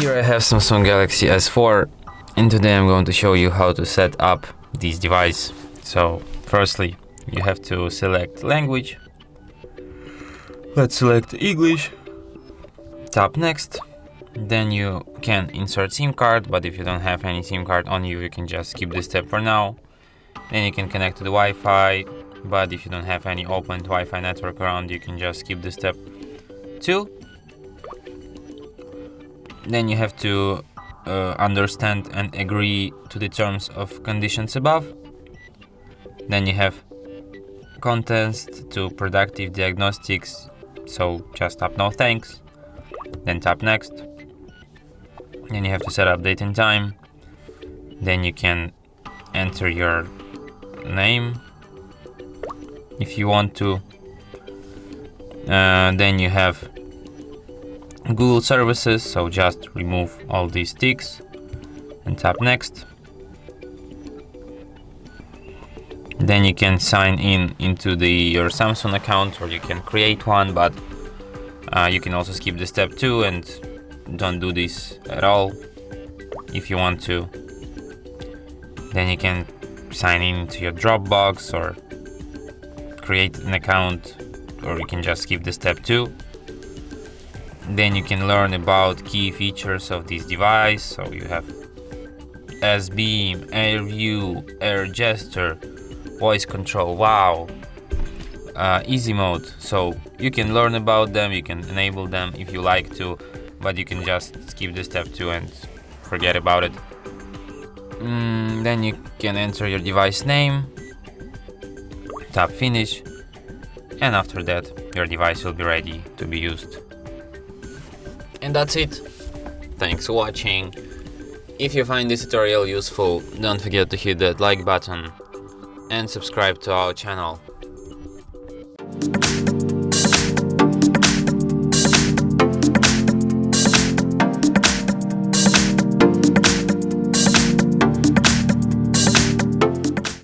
Here I have Samsung Galaxy S4, and today I'm going to show you how to set up this device. So firstly, you have to select language. Let's select English. Tap next. Then you can insert SIM card, but if you don't have any SIM card on you, you can just skip this step for now. Then you can connect to the Wi-Fi, but if you don't have any open Wi-Fi network around, you can just skip this step too. Then you have to understand and agree to the terms of conditions above. Then you have contents to productive diagnostics, so just tap no thanks. Then tap next. Then you have to set up date and time. Then you can enter your name if you want to. Then you have Google services, so just remove all these ticks and tap next. Then you can sign in into your Samsung account, or you can create one, but you can also skip the step 2 and don't do this at all if you want to. Then you can sign in to your Dropbox or create an account, or you can just skip the step 2. Then you can learn about key features of this device. So you have S-Beam, Air View, Air Gesture, voice control, wow, easy mode. So you can learn about them, you can enable them if you like to, but you can just skip the step 2 and forget about it. Then you can enter your device name, tap finish, and after that your device will be ready to be used. And that's it. Thanks for watching. If you find this tutorial useful, don't forget to hit that like button and subscribe to our channel.